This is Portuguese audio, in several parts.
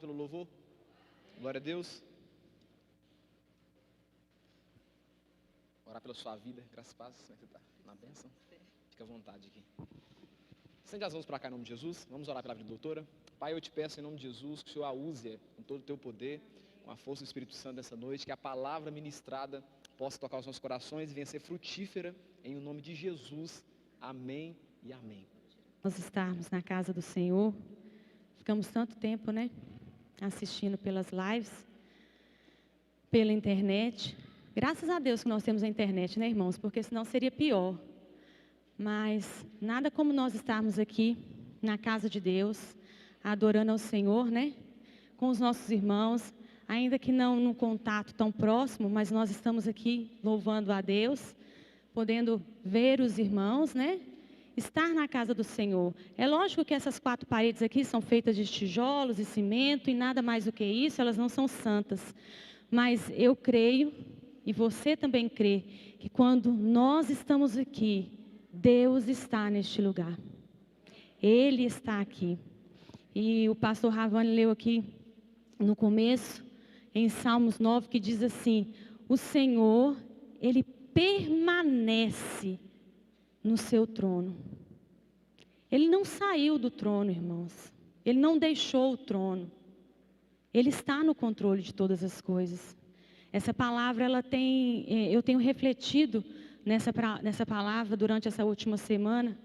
pelo louvor. Glória a Deus. Orar pela sua vida, graças a Deus. Como é que você está? Na bênção? Fica à vontade aqui. Estende as mãos para cá em nome de Jesus. Vamos orar pela vida da doutora. Pai, eu te peço em nome de Jesus que o Senhor a use com todo o teu poder, com a força do Espírito Santo nessa noite, que a palavra ministrada possa tocar os nossos corações e venha ser frutífera em nome de Jesus. Amém e amém. Nós estarmos na casa do Senhor, ficamos tanto tempo, né, assistindo pelas lives, pela internet. Graças a Deus que nós temos a internet, né, irmãos, porque senão seria pior. Mas nada como nós estarmos aqui na casa de Deus, adorando ao Senhor, né, com os nossos irmãos, ainda que não num contato tão próximo, mas nós estamos aqui louvando a Deus, podendo ver os irmãos, né, estar na casa do Senhor. É lógico que essas 4 paredes aqui são feitas de tijolos e cimento e nada mais do que isso, elas não são santas. Mas eu creio, e você também crê, que quando nós estamos aqui, Deus está neste lugar. Ele está aqui. E o pastor Ravani leu aqui no começo, em Salmos 9, que diz assim: o Senhor, Ele permanece no seu trono. Ele não saiu do trono, irmãos. Ele não deixou o trono. Ele está no controle de todas as coisas. Essa palavra, eu tenho refletido nessa palavra durante essa última semana,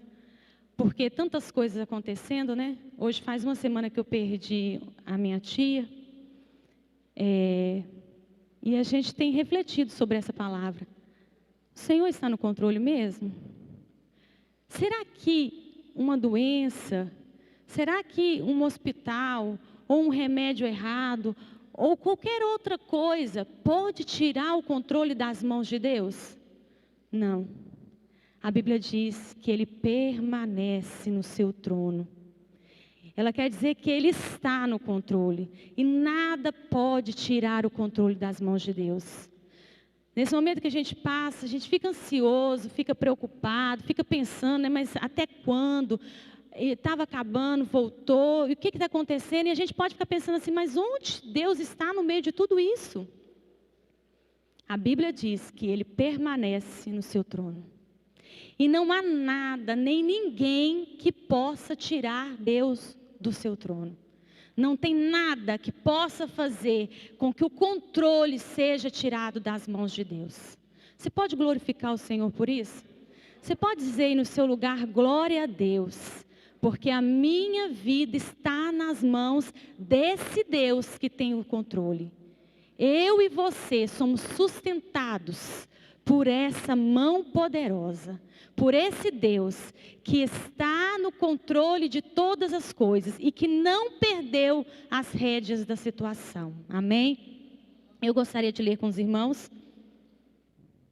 porque tantas coisas acontecendo, né? Hoje faz uma semana que eu perdi a minha tia, e a gente tem refletido sobre essa palavra. O Senhor está no controle mesmo? Será que uma doença, será que um hospital, ou um remédio errado, ou qualquer outra coisa pode tirar o controle das mãos de Deus? Não. A Bíblia diz que Ele permanece no seu trono. Ela quer dizer que Ele está no controle. E nada pode tirar o controle das mãos de Deus. Nesse momento que a gente passa, a gente fica ansioso, fica preocupado, fica pensando, né, mas até quando? Estava acabando, voltou, e o que está acontecendo? E a gente pode ficar pensando assim, mas onde Deus está no meio de tudo isso? A Bíblia diz que Ele permanece no seu trono. E não há nada, nem ninguém que possa tirar Deus do seu trono. Não tem nada que possa fazer com que o controle seja tirado das mãos de Deus. Você pode glorificar o Senhor por isso? Você pode dizer aí no seu lugar, glória a Deus, porque a minha vida está nas mãos desse Deus que tem o controle. Eu e você somos sustentados por essa mão poderosa, por esse Deus que está no controle de todas as coisas e que não perdeu as rédeas da situação. Amém? Eu gostaria de ler com os irmãos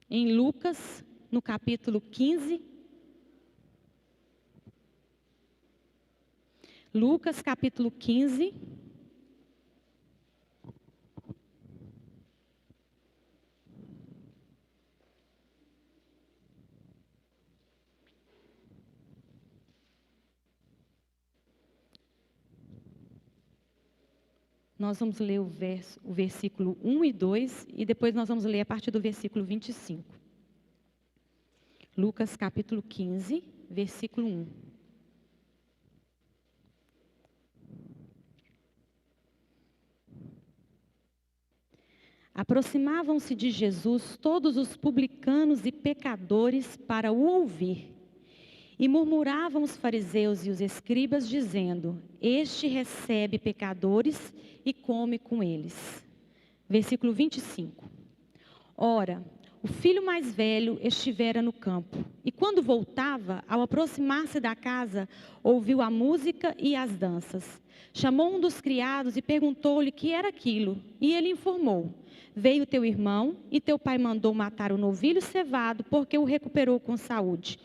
em Lucas, no capítulo 15. Lucas, capítulo 15. Nós vamos ler o versículo 1 e 2, e depois nós vamos ler a partir do versículo 25. Lucas capítulo 15, versículo 1. Aproximavam-se de Jesus todos os publicanos e pecadores para o ouvir. E murmuravam os fariseus e os escribas, dizendo: este recebe pecadores e come com eles. Versículo 25. Ora, o filho mais velho estivera no campo, e quando voltava, ao aproximar-se da casa, ouviu a música e as danças. Chamou um dos criados e perguntou-lhe que era aquilo, e ele informou: veio teu irmão, e teu pai mandou matar o novilho cevado, porque o recuperou com saúde.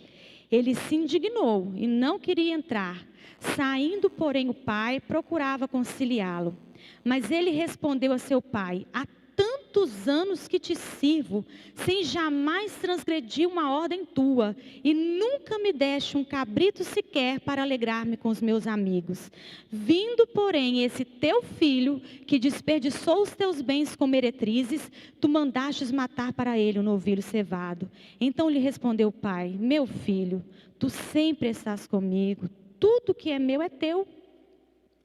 Ele se indignou e não queria entrar. Saindo, porém, o pai procurava conciliá-lo. Mas ele respondeu a seu pai: há tanto tantos anos que te sirvo, sem jamais transgredir uma ordem tua, e nunca me deste um cabrito sequer para alegrar-me com os meus amigos. Vindo, porém, esse teu filho, que desperdiçou os teus bens com meretrizes, tu mandastes matar para ele um novilho cevado. Então lhe respondeu o pai: meu filho, tu sempre estás comigo, tudo que é meu é teu.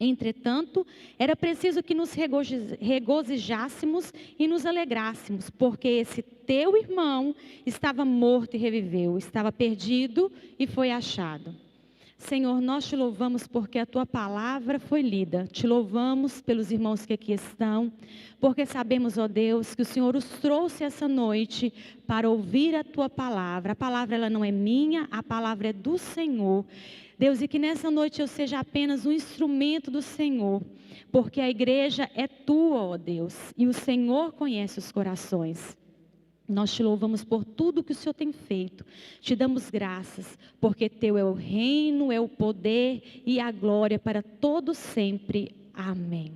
Entretanto, era preciso que nos regozijássemos e nos alegrássemos, porque esse teu irmão estava morto e reviveu, estava perdido e foi achado. Senhor, nós te louvamos porque a tua palavra foi lida. Te louvamos pelos irmãos que aqui estão, porque sabemos, ó Deus, que o Senhor os trouxe essa noite para ouvir a tua palavra. A palavra ela não é minha, a palavra é do Senhor. Deus, e que nessa noite eu seja apenas um instrumento do Senhor, porque a igreja é tua, ó Deus, e o Senhor conhece os corações. Nós te louvamos por tudo que o Senhor tem feito. Te damos graças, porque teu é o reino, é o poder e a glória para todo sempre. Amém.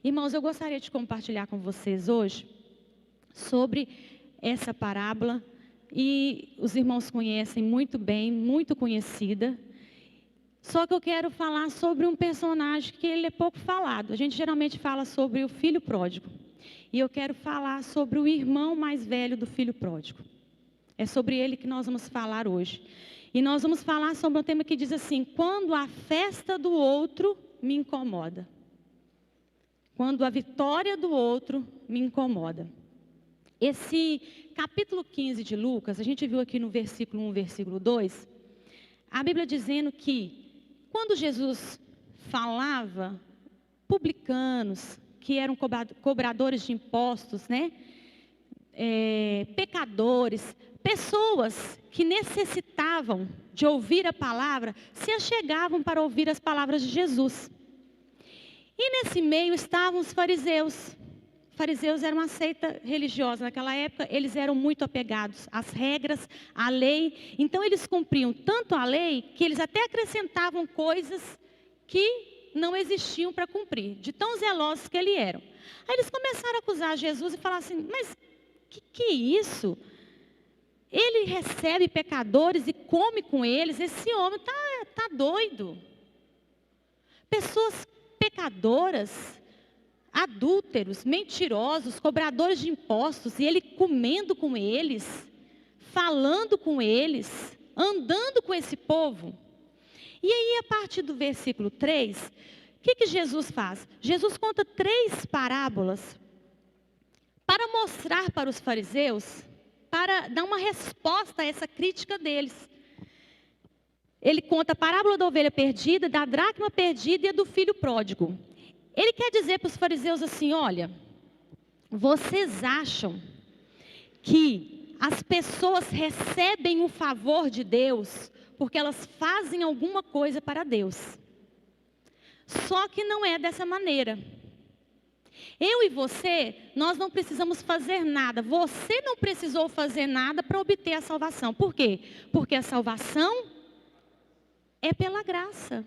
Irmãos, eu gostaria de compartilhar com vocês hoje sobre essa parábola, e os irmãos conhecem muito bem, muito conhecida. Só que eu quero falar sobre um personagem que ele é pouco falado. A gente geralmente fala sobre o filho pródigo. E eu quero falar sobre o irmão mais velho do filho pródigo. É sobre ele que nós vamos falar hoje. E nós vamos falar sobre um tema que diz assim: quando a festa do outro me incomoda. Quando a vitória do outro me incomoda. Esse capítulo 15 de Lucas, a gente viu aqui no versículo 1, versículo 2, a Bíblia dizendo que quando Jesus falava, publicanos, que eram cobradores de impostos, né? Pecadores, pessoas que necessitavam de ouvir a palavra, se achegavam para ouvir as palavras de Jesus. E nesse meio estavam os fariseus. Os fariseus eram uma seita religiosa naquela época, eles eram muito apegados às regras, à lei. Então eles cumpriam tanto a lei que eles até acrescentavam coisas que não existiam para cumprir, de tão zelosos que eles eram. Aí eles começaram a acusar Jesus e falar assim: mas que é isso? Ele recebe pecadores e come com eles, esse homem tá doido. Pessoas pecadoras, adúlteros, mentirosos, cobradores de impostos, e ele comendo com eles, falando com eles, andando com esse povo. E aí, a partir do versículo 3, o que Jesus faz? Jesus conta 3 parábolas para mostrar para os fariseus, para dar uma resposta a essa crítica deles. Ele conta a parábola da ovelha perdida, da dracma perdida e a do filho pródigo. Ele quer dizer para os fariseus assim: olha, vocês acham que as pessoas recebem o favor de Deus porque elas fazem alguma coisa para Deus. Só que não é dessa maneira. Eu e você, nós não precisamos fazer nada. Você não precisou fazer nada para obter a salvação. Por quê? Porque a salvação é pela graça.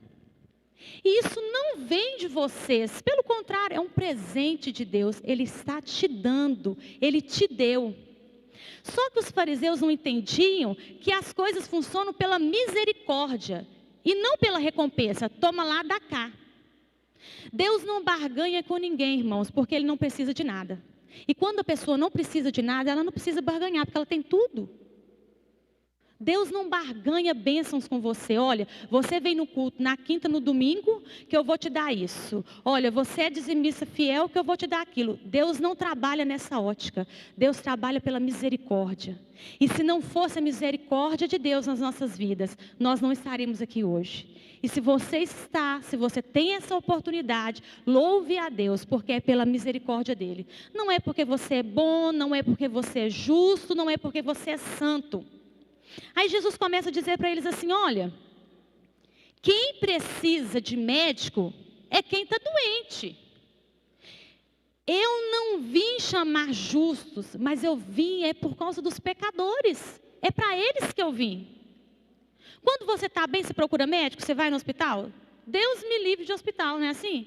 E isso não vem de vocês, pelo contrário, é um presente de Deus. Ele está te dando, Ele te deu. Só que os fariseus não entendiam que as coisas funcionam pela misericórdia e não pela recompensa. Toma lá, dá cá. Deus não barganha com ninguém, irmãos, porque Ele não precisa de nada. E quando a pessoa não precisa de nada, ela não precisa barganhar, porque ela tem tudo. Deus não barganha bênçãos com você. Olha, você vem no culto na quinta, no domingo, que eu vou te dar isso. Olha, você é dizimista fiel, que eu vou te dar aquilo. Deus não trabalha nessa ótica. Deus trabalha pela misericórdia. E se não fosse a misericórdia de Deus nas nossas vidas, nós não estaríamos aqui hoje. E se você tem essa oportunidade, louve a Deus, porque é pela misericórdia dEle. Não é porque você é bom, não é porque você é justo, não é porque você é santo. Aí Jesus começa a dizer para eles assim: olha, quem precisa de médico é quem está doente. Eu não vim chamar justos, mas eu vim por causa dos pecadores. É para eles que eu vim. Quando você está bem, você procura médico, você vai no hospital? Deus me livre de hospital, não é assim?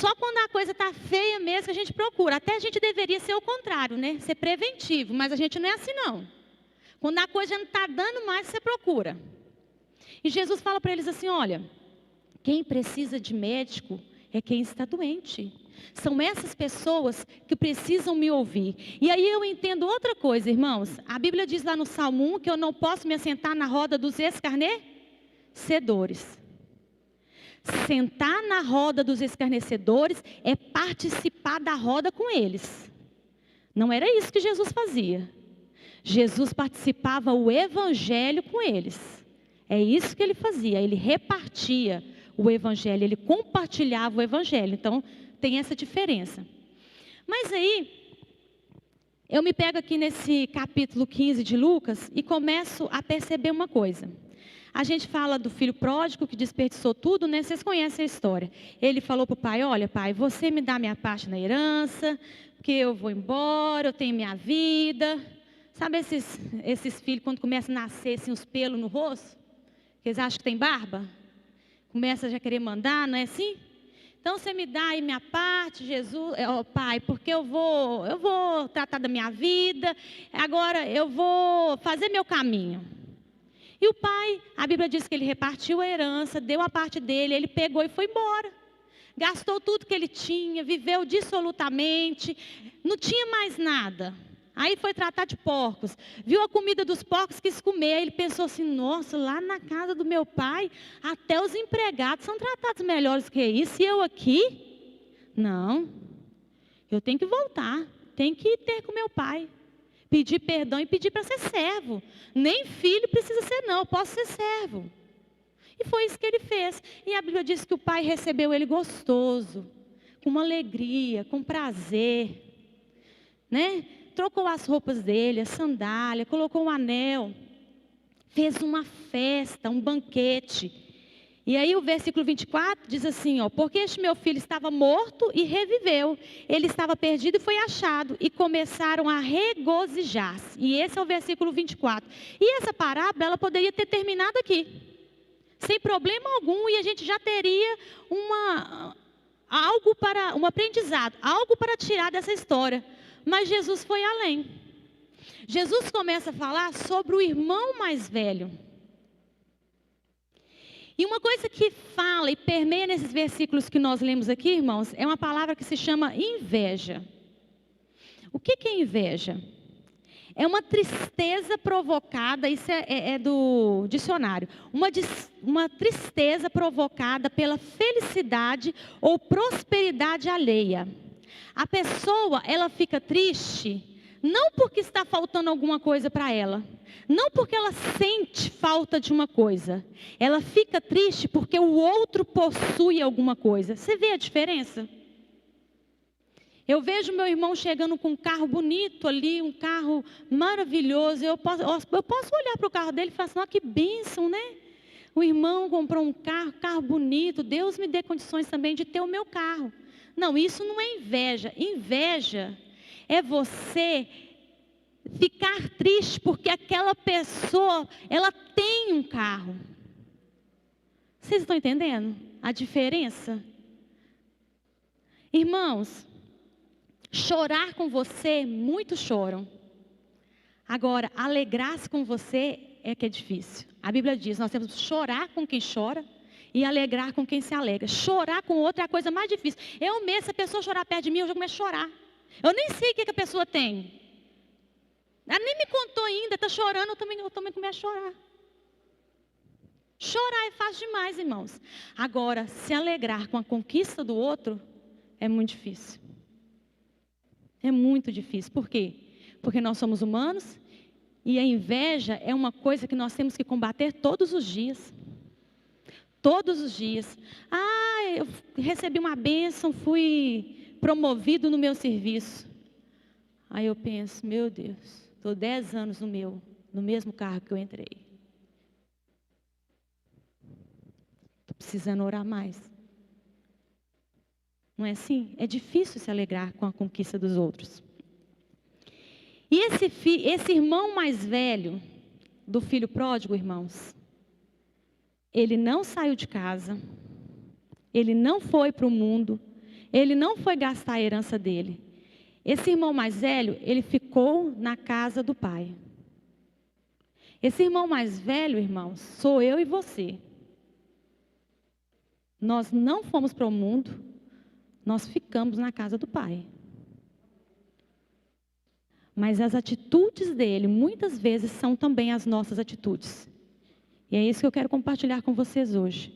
Só quando a coisa está feia mesmo que a gente procura. Até a gente deveria ser o contrário, né? Ser preventivo, mas a gente não é assim não. Quando a coisa não está dando mais, você procura. E Jesus fala para eles assim, olha, quem precisa de médico é quem está doente. São essas pessoas que precisam me ouvir. E aí eu entendo outra coisa, irmãos. A Bíblia diz lá no Salmo 1 que eu não posso me assentar na roda dos escarnecedores. Sentar na roda dos escarnecedores é participar da roda com eles. Não era isso que Jesus fazia. Jesus participava o evangelho com eles. É isso que ele fazia. Ele repartia o evangelho, ele compartilhava o evangelho. Então, tem essa diferença. Mas aí, eu me pego aqui nesse capítulo 15 de Lucas e começo a perceber uma coisa. A gente fala do filho pródigo que desperdiçou tudo, né? Vocês conhecem a história. Ele falou para o pai, olha pai, você me dá minha parte na herança, porque eu vou embora, eu tenho minha vida. Sabe esses filhos quando começam a nascer assim, os pelos no rosto? Que eles acham que tem barba? Começa a já querer mandar, não é assim? Então você me dá aí minha parte, Jesus, pai, porque eu vou tratar da minha vida, agora eu vou fazer meu caminho. E o pai, a Bíblia diz que ele repartiu a herança, deu a parte dele, ele pegou e foi embora. Gastou tudo que ele tinha, viveu dissolutamente, não tinha mais nada. Aí foi tratar de porcos, viu a comida dos porcos, quis comer, aí ele pensou assim, nossa, lá na casa do meu pai, até os empregados são tratados melhores que isso, e eu aqui? Não, eu tenho que voltar, tenho que ter com meu pai, pedir perdão e pedir para ser servo, nem filho precisa ser não, eu posso ser servo. E foi isso que ele fez, e a Bíblia diz que o pai recebeu ele gostoso, com uma alegria, com prazer, né? Trocou as roupas dele, a sandália, colocou um anel, fez uma festa, um banquete. E aí o versículo 24 diz assim, ó, porque este meu filho estava morto e reviveu, ele estava perdido e foi achado, e começaram a regozijar-se. E esse é o versículo 24. E essa parábola, ela poderia ter terminado aqui, sem problema algum, e a gente já teria um aprendizado, algo para tirar dessa história. Mas Jesus foi além. Jesus começa a falar sobre o irmão mais velho. E uma coisa que fala e permeia nesses versículos que nós lemos aqui, irmãos, é uma palavra que se chama inveja. O que é inveja? É uma tristeza provocada, isso é do dicionário, uma tristeza provocada pela felicidade ou prosperidade alheia. A pessoa, ela fica triste, não porque está faltando alguma coisa para ela, não porque ela sente falta de uma coisa, ela fica triste porque o outro possui alguma coisa. Você vê a diferença? Eu vejo meu irmão chegando com um carro bonito ali, um carro maravilhoso, eu posso olhar para o carro dele e falar assim, ó, que bênção, né? O irmão comprou um carro bonito, Deus me dê condições também de ter o meu carro. Não, isso não é inveja. Inveja é você ficar triste porque aquela pessoa, ela tem um carro. Vocês estão entendendo a diferença? Irmãos, chorar com você, muitos choram. Agora, alegrar-se com você é que é difícil. A Bíblia diz, nós temos que chorar com quem chora e alegrar com quem se alegra. Chorar com o outro é a coisa mais difícil. Eu mesmo, se a pessoa chorar perto de mim, eu já começo a chorar. Eu nem sei o que a pessoa tem. Ela nem me contou ainda, está chorando, eu também começo a chorar. Chorar é fácil demais, irmãos. Agora, se alegrar com a conquista do outro, é muito difícil. É muito difícil. Por quê? Porque nós somos humanos e a inveja é uma coisa que nós temos que combater todos os dias. Todos os dias. Eu recebi uma bênção, fui promovido no meu serviço. Aí eu penso, meu Deus, estou 10 anos no mesmo carro que eu entrei. Estou precisando orar mais. Não é assim? É difícil se alegrar com a conquista dos outros. E esse irmão mais velho do filho pródigo, irmãos, ele não saiu de casa, ele não foi para o mundo, ele não foi gastar a herança dele. Esse irmão mais velho, ele ficou na casa do pai. Esse irmão mais velho, irmãos, sou eu e você. Nós não fomos para o mundo, nós ficamos na casa do pai. Mas as atitudes dele, muitas vezes, são também as nossas atitudes. E é isso que eu quero compartilhar com vocês hoje.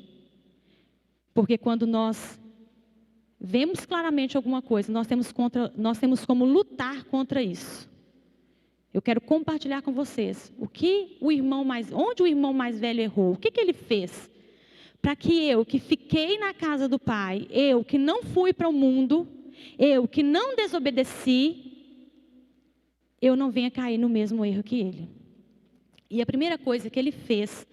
Porque quando nós vemos claramente alguma coisa, nós temos como lutar contra isso. Eu quero compartilhar com vocês onde o irmão mais velho errou, o que ele fez para que eu, que fiquei na casa do pai, eu que não fui para o mundo, eu que não desobedeci, eu não venha cair no mesmo erro que ele. E a primeira coisa que ele fez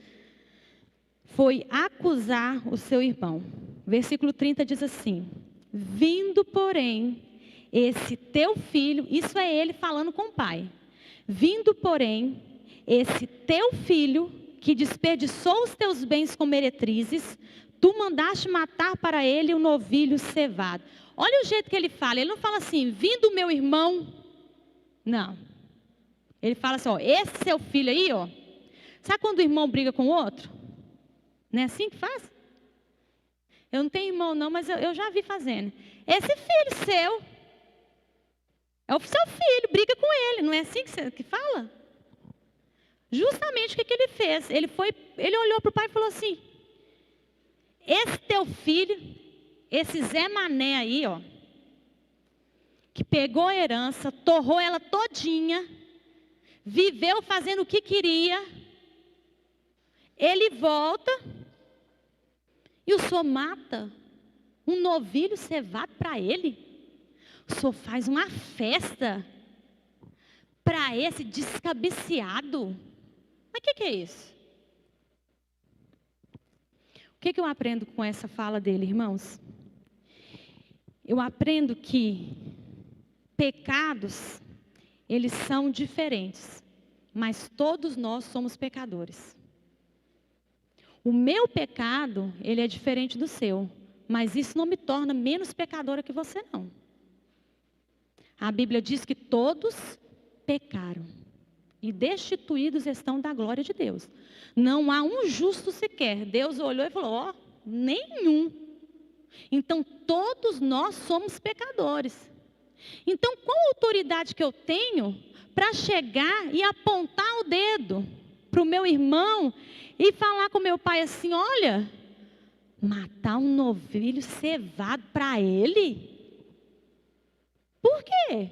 foi acusar o seu irmão. Versículo 30 diz assim: vindo, porém, esse teu filho, isso é ele falando com o pai. Vindo, porém, esse teu filho, que desperdiçou os teus bens com meretrizes, tu mandaste matar para ele um novilho cevado. Olha o jeito que ele fala. Ele não fala assim, vindo meu irmão. Não. Ele fala assim, ó, esse seu filho aí, ó. Sabe quando o irmão briga com o outro? Não é assim que faz? Eu não tenho irmão não, mas eu já vi fazendo. Esse filho seu, é o seu filho, briga com ele. Não é assim que fala? Justamente o que ele fez. Ele olhou para o pai e falou assim, esse teu filho, esse Zé Mané aí, ó, que pegou a herança, torrou ela todinha, viveu fazendo o que queria, ele volta e o senhor mata um novilho cevado para ele. O senhor faz uma festa para esse descabeceado. Mas o que é isso? O que eu aprendo com essa fala dele, irmãos? Eu aprendo que pecados, eles são diferentes, mas todos nós somos pecadores. O meu pecado, ele é diferente do seu, mas isso não me torna menos pecadora que você, não. A Bíblia diz que todos pecaram e destituídos estão da glória de Deus. Não há um justo sequer. Deus olhou e falou, ó, nenhum. Então, todos nós somos pecadores. Então, qual autoridade que eu tenho para chegar e apontar o dedo para o meu irmão e falar com meu pai assim, olha, matar um novilho cevado para ele? Por quê?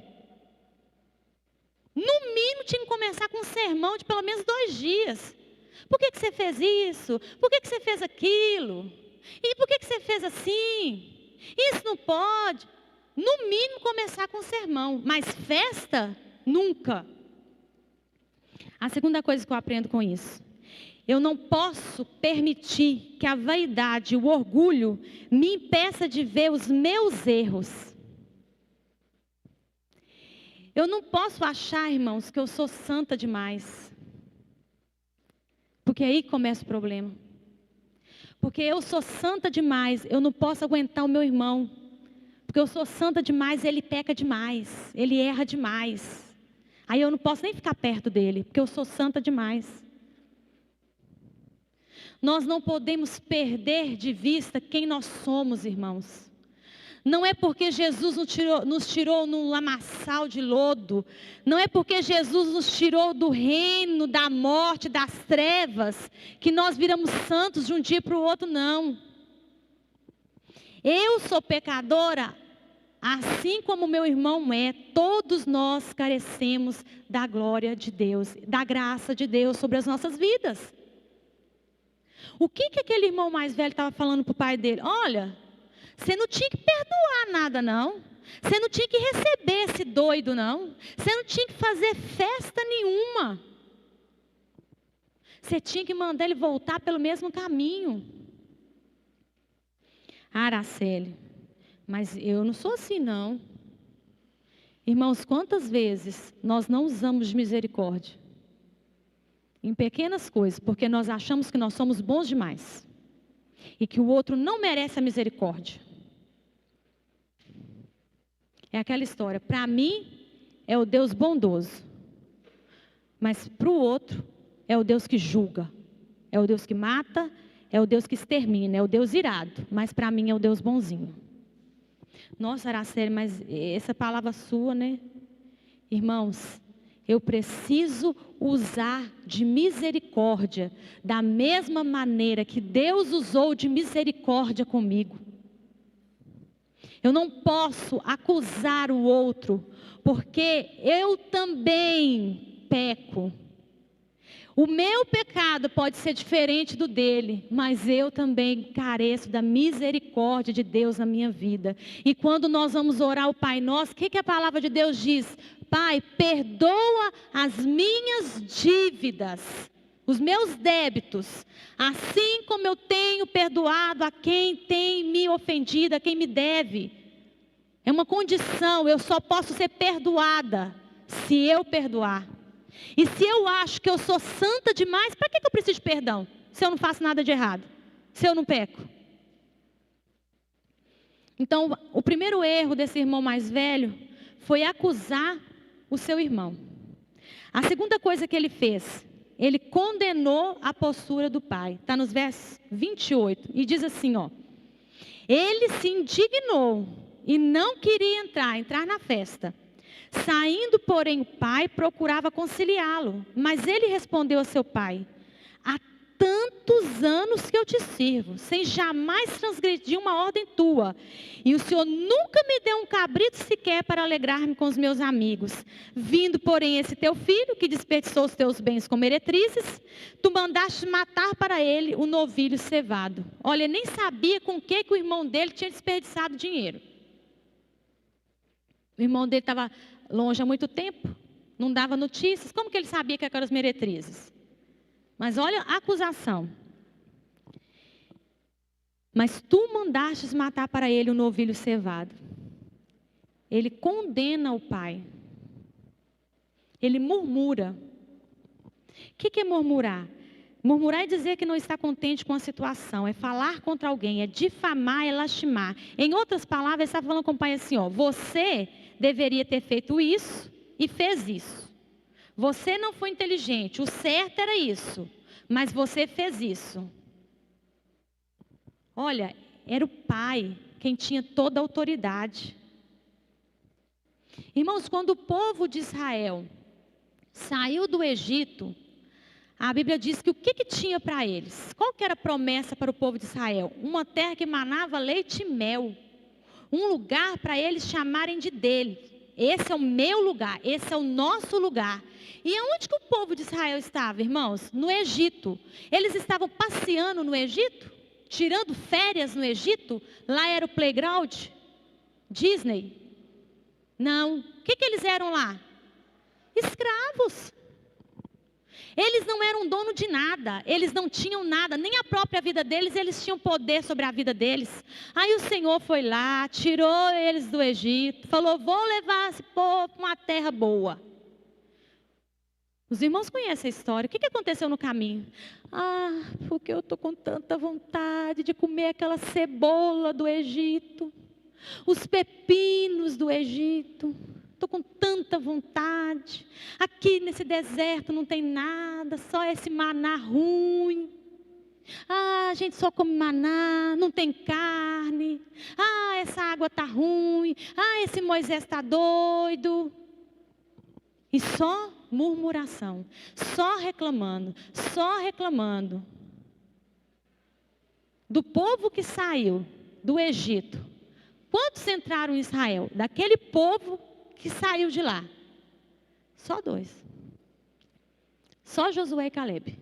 No mínimo tinha que começar com um sermão de pelo menos 2 dias. Por que você fez isso? Por que você fez aquilo? E por que você fez assim? Isso não pode. No mínimo começar com um sermão, mas festa, nunca. A segunda coisa que eu aprendo com isso, eu não posso permitir que a vaidade, o orgulho, me impeça de ver os meus erros. Eu não posso achar, irmãos, que eu sou santa demais. Porque aí começa o problema. Porque eu sou santa demais, eu não posso aguentar o meu irmão. Porque eu sou santa demais, ele peca demais, ele erra demais. Aí eu não posso nem ficar perto dele, porque eu sou santa demais. Nós não podemos perder de vista quem nós somos, irmãos. Não é porque Jesus nos tirou num lamaçal de lodo. Não é porque Jesus nos tirou do reino, da morte, das trevas, que nós viramos santos de um dia para o outro, não. Eu sou pecadora, assim como meu irmão é. Todos nós carecemos da glória de Deus, da graça de Deus sobre as nossas vidas. O que aquele irmão mais velho estava falando para o pai dele? Olha, você não tinha que perdoar nada, não. Você não tinha que receber esse doido, não. Você não tinha que fazer festa nenhuma. Você tinha que mandar ele voltar pelo mesmo caminho. Araceli, mas eu não sou assim, não. Irmãos, quantas vezes nós não usamos de misericórdia? Em pequenas coisas, porque nós achamos que nós somos bons demais. E que o outro não merece a misericórdia. É aquela história, para mim é o Deus bondoso, mas para o outro é o Deus que julga, é o Deus que mata, é o Deus que extermina, é o Deus irado, mas para mim é o Deus bonzinho. Nossa, Araceli, mas essa palavra sua, né? Irmãos, eu preciso usar de misericórdia, da mesma maneira que Deus usou de misericórdia comigo. Eu não posso acusar o outro, porque eu também peco. O meu pecado pode ser diferente do dele, mas eu também careço da misericórdia de Deus na minha vida. E quando nós vamos orar o Pai Nosso, o que a palavra de Deus diz? Pai, perdoa as minhas dívidas, os meus débitos, assim como eu tenho perdoado a quem tem me ofendido, a quem me deve. É uma condição, eu só posso ser perdoada se eu perdoar. E se eu acho que eu sou santa demais, para que eu preciso de perdão? Se eu não faço nada de errado, se eu não peco. Então, o primeiro erro desse irmão mais velho foi acusar o seu irmão. A segunda coisa que ele fez, ele condenou a postura do pai. Está nos versos 28. E diz assim, ó. Ele se indignou e não queria entrar na festa. Saindo, porém, o pai procurava conciliá-lo. Mas ele respondeu a seu pai, há tantos anos que eu te sirvo, sem jamais transgredir uma ordem tua. E o Senhor nunca me deu um cabrito sequer para alegrar-me com os meus amigos. Vindo, porém, esse teu filho, que desperdiçou os teus bens com meretrizes, tu mandaste matar para ele o novilho cevado. Olha, nem sabia com que o irmão dele tinha desperdiçado dinheiro. O irmão dele estava longe há muito tempo, não dava notícias. Como que ele sabia que eram as meretrizes? Mas olha a acusação. Mas tu mandastes matar para ele o novilho cevado. Ele condena o pai. Ele murmura. O que é murmurar? Murmurar é dizer que não está contente com a situação, é falar contra alguém, é difamar, é lastimar. Em outras palavras, ele está falando com o pai assim, ó, você deveria ter feito isso e fez isso. Você não foi inteligente, o certo era isso, mas você fez isso. Olha, era o pai quem tinha toda a autoridade. Irmãos, quando o povo de Israel saiu do Egito, a Bíblia diz que o que tinha para eles? Qual que era a promessa para o povo de Israel? Uma terra que manava leite e mel. Um lugar para eles chamarem de dele. Esse é o meu lugar, esse é o nosso lugar. E aonde que o povo de Israel estava, irmãos? No Egito. Eles estavam passeando no Egito? Tirando férias no Egito? Lá era o playground? Disney? Não. O que eles eram lá? Escravos. Eles não eram dono de nada, eles não tinham nada, nem a própria vida deles, eles tinham poder sobre a vida deles. Aí o Senhor foi lá, tirou eles do Egito, falou, vou levar esse povo para uma terra boa. Os irmãos conhecem a história, o que aconteceu no caminho? Ah, porque eu estou com tanta vontade de comer aquela cebola do Egito, os pepinos do Egito. Estou com tanta vontade. Aqui nesse deserto não tem nada, só esse maná ruim. Ah, a gente só come maná, não tem carne. Ah, essa água está ruim. Ah, esse Moisés está doido. E só murmuração, só reclamando, só reclamando. Do povo que saiu do Egito, quantos entraram em Israel? Daquele povo que saiu de lá? Só 2. Só Josué e Caleb.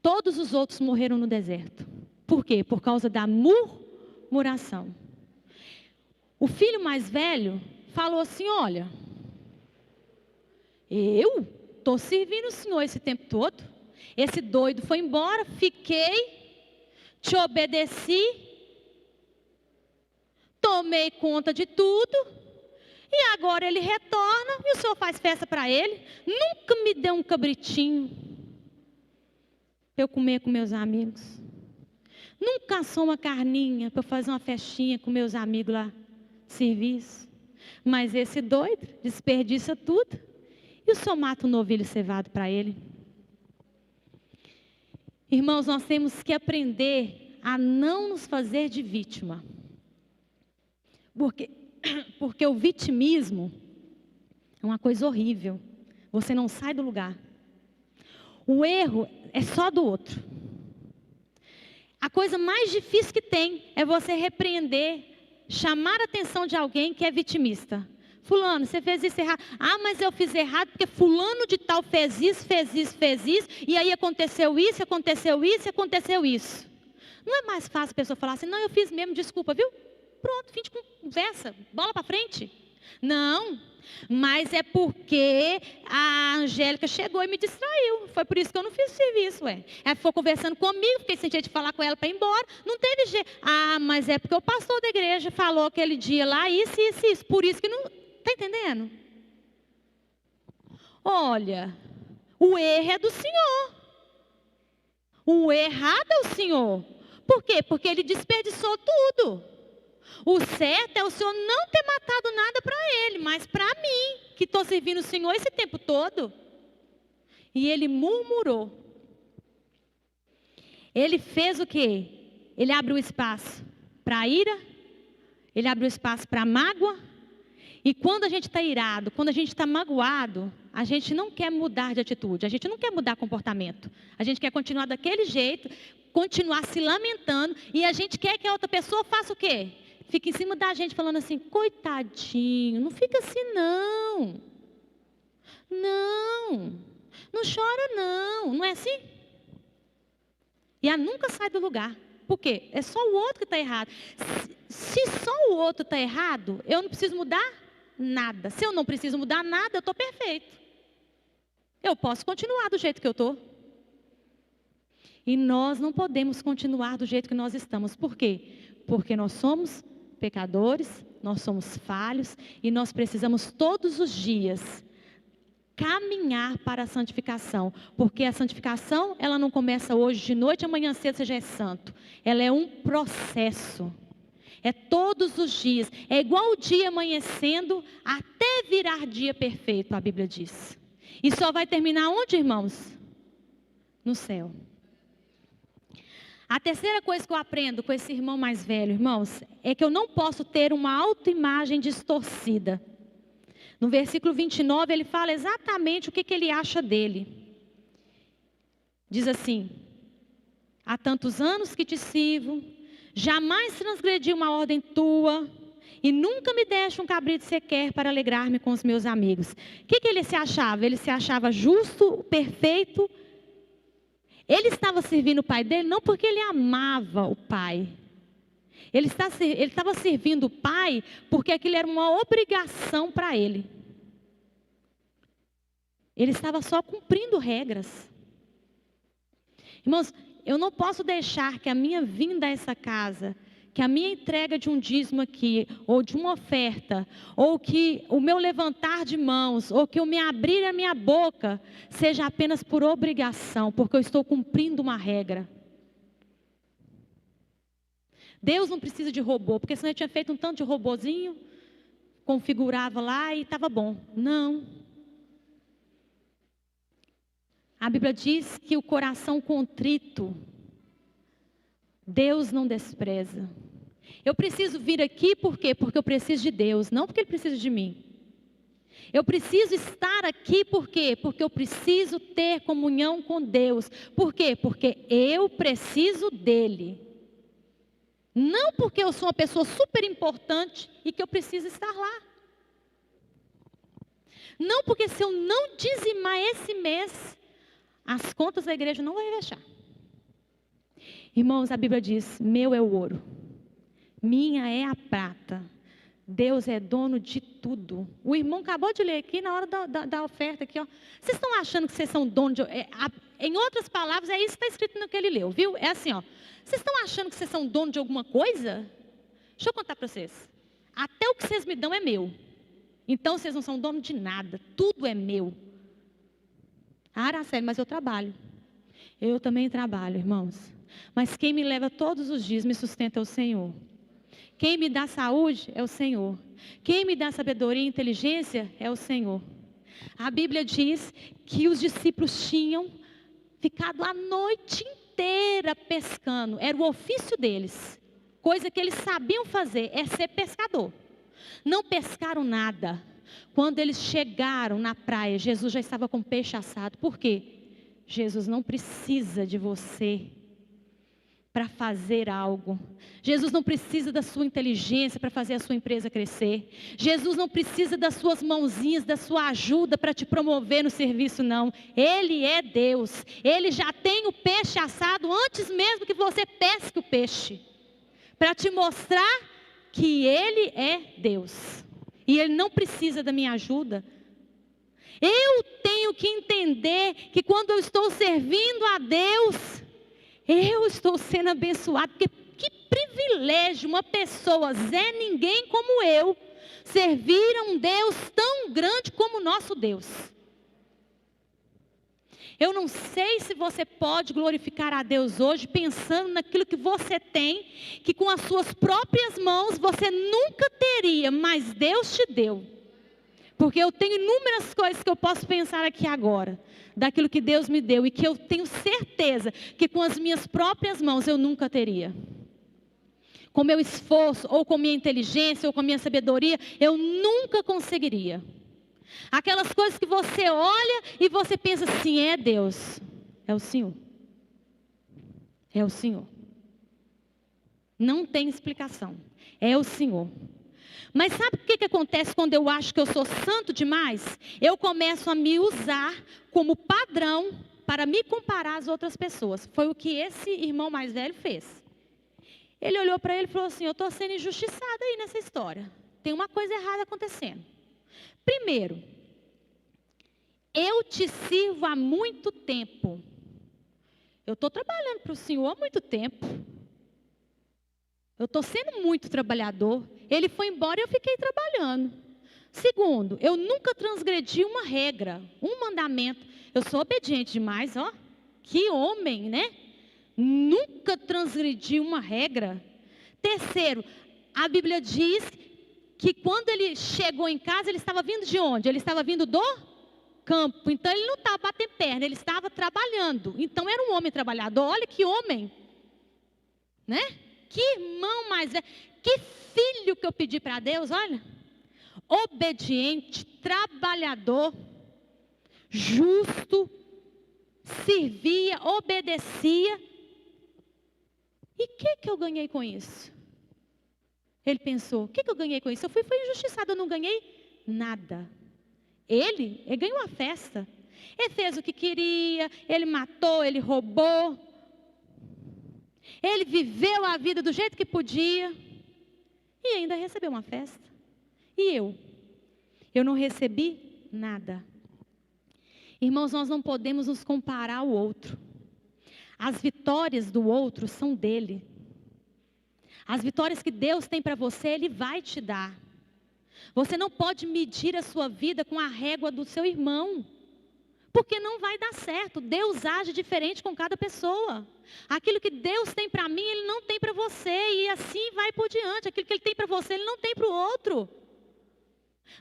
Todos os outros morreram no deserto. Por quê? Por causa da murmuração. O filho mais velho falou assim, olha, eu estou servindo o Senhor esse tempo todo. Esse doido foi embora, fiquei, te obedeci, tomei conta de tudo. E agora ele retorna e o Senhor faz festa para ele. Nunca me deu um cabritinho para eu comer com meus amigos. Nunca assou uma carninha para eu fazer uma festinha com meus amigos lá de serviço. Mas esse doido desperdiça tudo. E o senhor mata um novilho cevado para ele? Irmãos, nós temos que aprender a não nos fazer de vítima. Porque o vitimismo é uma coisa horrível. Você não sai do lugar. O erro é só do outro. A coisa mais difícil que tem é você repreender, chamar a atenção de alguém que é vitimista. Fulano, você fez isso errado. Ah, mas eu fiz errado porque fulano de tal fez isso, e aí aconteceu isso, aconteceu isso, aconteceu isso. Não é mais fácil a pessoa falar assim, não, eu fiz mesmo, desculpa, viu? Pronto, fim de conversa, bola para frente. Não, mas é porque a Angélica chegou e me distraiu. Foi por isso que eu não fiz o serviço, ué. Ela ficou conversando comigo, fiquei sem jeito de falar com ela para ir embora. Não teve jeito. Ah, mas é porque o pastor da igreja falou aquele dia lá, isso. Por isso que não... Está entendendo? Olha, o erro é do Senhor. O errado é o Senhor. Por quê? Porque ele desperdiçou tudo. O certo é o Senhor não ter matado nada para ele, mas para mim, que estou servindo o Senhor esse tempo todo. E ele murmurou. Ele fez o quê? Ele abriu espaço para a ira, ele abriu espaço para a mágoa. E quando a gente está irado, quando a gente está magoado, a gente não quer mudar de atitude, a gente não quer mudar comportamento. A gente quer continuar daquele jeito, continuar se lamentando, e a gente quer que a outra pessoa faça o quê? Fica em cima da gente falando assim, coitadinho, não fica assim não. Não chora não é assim? E ela nunca sai do lugar. Por quê? É só o outro que está errado. Se só o outro está errado, eu não preciso mudar nada. Se eu não preciso mudar nada, eu estou perfeito. Eu posso continuar do jeito que eu estou. E nós não podemos continuar do jeito que nós estamos. Por quê? Porque nós somos pecadores, nós somos falhos e nós precisamos todos os dias caminhar para a santificação. Porque a santificação, ela não começa hoje de noite, amanhã cedo você já é santo. Ela é um processo. É todos os dias. É igual o dia amanhecendo até virar dia perfeito, a Bíblia diz. E só vai terminar onde, irmãos? No céu. A terceira coisa que eu aprendo com esse irmão mais velho, irmãos, é que eu não posso ter uma autoimagem distorcida. No versículo 29, ele fala exatamente o que ele acha dele. Diz assim, há tantos anos que te sirvo, jamais transgredi uma ordem tua, e nunca me deste um cabrito sequer para alegrar-me com os meus amigos. O que ele se achava? Ele se achava justo, perfeito. Ele estava servindo o pai dele não porque ele amava o pai. Ele estava servindo o pai porque aquilo era uma obrigação para ele. Ele estava só cumprindo regras. Irmãos, eu não posso deixar que a minha vinda a essa casa, que a minha entrega de um dízimo aqui, ou de uma oferta, ou que o meu levantar de mãos, ou que eu me abrir a minha boca, seja apenas por obrigação, porque eu estou cumprindo uma regra. Deus não precisa de robô, porque senão eu tinha feito um tanto de robozinho, configurava lá e estava bom. Não. A Bíblia diz que o coração contrito, Deus não despreza. Eu preciso vir aqui por quê? Porque eu preciso de Deus, não porque Ele precisa de mim. Eu preciso estar aqui por quê? Porque eu preciso ter comunhão com Deus. Por quê? Porque eu preciso dEle. Não porque eu sou uma pessoa super importante e que eu preciso estar lá. Não porque se eu não dizimar esse mês, as contas da igreja não vão fechar. Irmãos, a Bíblia diz, meu é o ouro, minha é a prata, Deus é dono de tudo. O irmão acabou de ler aqui na hora da oferta aqui, ó. Vocês estão achando que vocês são donos de... em outras palavras, é isso que está escrito no que ele leu, viu? É assim, ó. Vocês estão achando que vocês são donos de alguma coisa? Deixa eu contar para vocês. Até o que vocês me dão é meu. Então, vocês não são donos de nada. Tudo é meu. Ah, Araceli, mas eu trabalho. Eu também trabalho, irmãos. Mas quem me leva todos os dias me sustenta é o Senhor. Quem me dá saúde é o Senhor. Quem me dá sabedoria e inteligência é o Senhor. A Bíblia diz que os discípulos tinham ficado a noite inteira pescando. Era o ofício deles. Coisa que eles sabiam fazer, é ser pescador. Não pescaram nada. Quando eles chegaram na praia, Jesus já estava com peixe assado. Por quê? Jesus não precisa de você para fazer algo. Jesus não precisa da sua inteligência para fazer a sua empresa crescer. Jesus não precisa das suas mãozinhas, da sua ajuda para te promover no serviço, não. Ele é Deus. Ele já tem o peixe assado antes mesmo que você pesque o peixe, para te mostrar que Ele é Deus. E Ele não precisa da minha ajuda. Eu tenho que entender que quando eu estou servindo a Deus, eu estou sendo abençoado. Porque que privilégio uma pessoa Zé Ninguém como eu servir a um Deus tão grande como o nosso Deus. Eu não sei se você pode glorificar a Deus hoje pensando naquilo que você tem, que com as suas próprias mãos você nunca teria, mas Deus te deu. Porque eu tenho inúmeras coisas que eu posso pensar aqui agora, daquilo que Deus me deu, e que eu tenho certeza que com as minhas próprias mãos eu nunca teria. Com meu esforço, ou com minha inteligência, ou com minha sabedoria, eu nunca conseguiria. Aquelas coisas que você olha e você pensa assim, é Deus, é o Senhor. É o Senhor. Não tem explicação, é o Senhor. Mas sabe o que acontece quando eu acho que eu sou santo demais? Eu começo a me usar como padrão para me comparar às outras pessoas. Foi o que esse irmão mais velho fez. Ele olhou para ele e falou assim, eu estou sendo injustiçado aí nessa história. Tem uma coisa errada acontecendo. Primeiro, eu te sirvo há muito tempo. Eu estou trabalhando para o Senhor há muito tempo. Eu estou sendo muito trabalhador. Ele foi embora e eu fiquei trabalhando. Segundo, eu nunca transgredi uma regra, um mandamento. Eu sou obediente demais, ó. Que homem, né? Nunca transgredi uma regra. Terceiro, a Bíblia diz que quando ele chegou em casa, ele estava vindo de onde? Ele estava vindo do campo. Então ele não estava batendo perna, ele estava trabalhando. Então era um homem trabalhador. Olha que homem, né? Que irmão mais velho, que filho que eu pedi para Deus, olha. Obediente, trabalhador, justo, servia, obedecia. E o que eu ganhei com isso? Ele pensou, o que eu ganhei com isso? Eu fui injustiçado, eu não ganhei nada. Ele ganhou a festa. Ele fez o que queria, ele matou, ele roubou. Ele viveu a vida do jeito que podia. E ainda recebeu uma festa. E eu? Eu não recebi nada. Irmãos, nós não podemos nos comparar ao outro. As vitórias do outro são dele. As vitórias que Deus tem para você, Ele vai te dar. Você não pode medir a sua vida com a régua do seu irmão. Porque não vai dar certo. Deus age diferente com cada pessoa. Aquilo que Deus tem para mim, Ele não tem para você. E assim vai por diante. Aquilo que Ele tem para você, Ele não tem para o outro.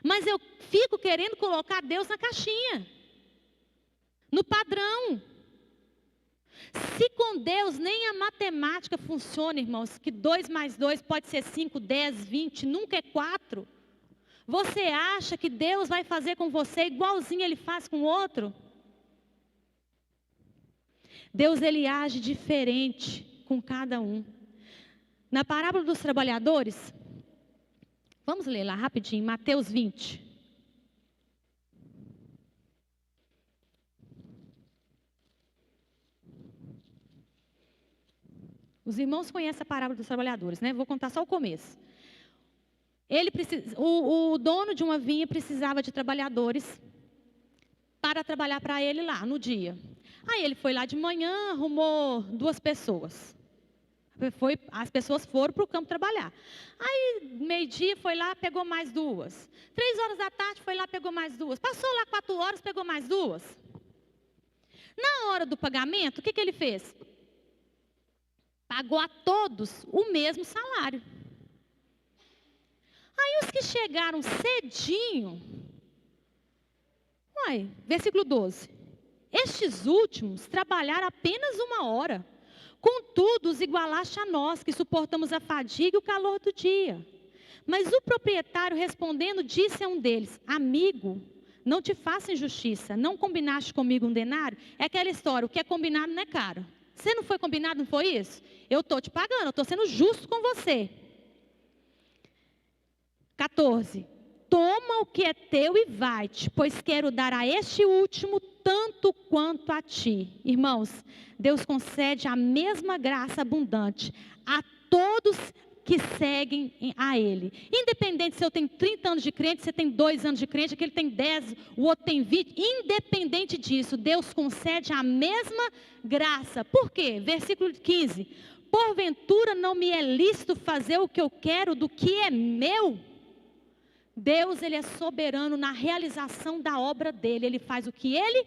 Mas eu fico querendo colocar Deus na caixinha. No padrão. Se com Deus nem a matemática funciona, irmãos, que 2 mais 2 pode ser 5, 10, 20, nunca é 4. Você acha que Deus vai fazer com você igualzinho Ele faz com o outro? Deus, Ele age diferente com cada um. Na parábola dos trabalhadores, vamos ler lá rapidinho, Mateus 20. Os irmãos conhecem a parábola dos trabalhadores, né? Vou contar só o começo. O dono de uma vinha precisava de trabalhadores para trabalhar para ele lá no dia. Aí ele foi lá de manhã, arrumou 2 pessoas. As pessoas foram para o campo trabalhar. Aí meio-dia foi lá, pegou mais 2. 3 horas da tarde foi lá, pegou mais 2. Passou lá 4 horas, pegou mais 2. Na hora do pagamento, o que ele fez? Pagou a todos o mesmo salário. que chegaram cedinho, versículo 12. Estes últimos trabalharam apenas 1 hora. Contudo, os igualaste a nós, que suportamos a fadiga e o calor do dia. Mas o proprietário, respondendo, disse a um deles: amigo, não te faça injustiça, não combinaste comigo 1 denário? É aquela história, o que é combinado não é caro. Você não foi combinado, não foi isso? Eu estou te pagando, eu estou sendo justo com você. 14. Toma o que é teu e vai-te, pois quero dar a este último tanto quanto a ti. Irmãos, Deus concede a mesma graça abundante a todos que seguem a Ele. Independente se eu tenho 30 anos de crente, você tem 2 anos de crente, aquele tem 10, o outro tem 20. Independente disso, Deus concede a mesma graça. Por quê? Versículo 15. Porventura não me é lícito fazer o que eu quero do que é meu? Deus, Ele é soberano na realização da obra dEle. Ele faz o que Ele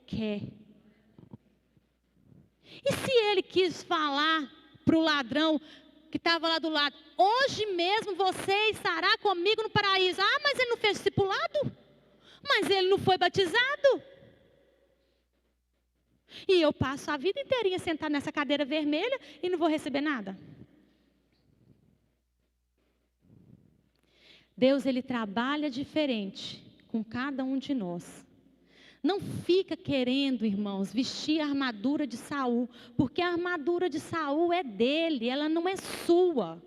quer. E se Ele quis falar para o ladrão que estava lá do lado: hoje mesmo você estará comigo no paraíso. Ah, mas ele não fez discipulado? Mas ele não foi batizado? E eu passo a vida inteirinha sentado nessa cadeira vermelha e não vou receber nada? Deus, Ele trabalha diferente com cada um de nós. Não fica querendo, irmãos, vestir a armadura de Saul, porque a armadura de Saul é dele, ela não é sua.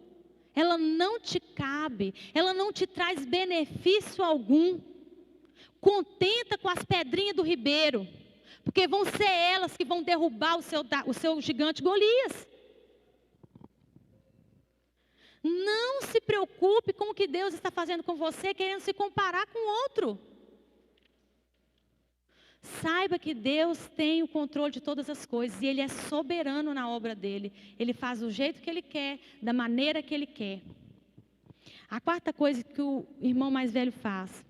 Ela não te cabe, ela não te traz benefício algum. Contenta com as pedrinhas do ribeiro, porque vão ser elas que vão derrubar o seu gigante Golias. Não se preocupe com o que Deus está fazendo com você, querendo se comparar com outro. Saiba que Deus tem o controle de todas as coisas e Ele é soberano na obra dEle. Ele faz do jeito que Ele quer, da maneira que Ele quer. A quarta coisa que o irmão mais velho faz: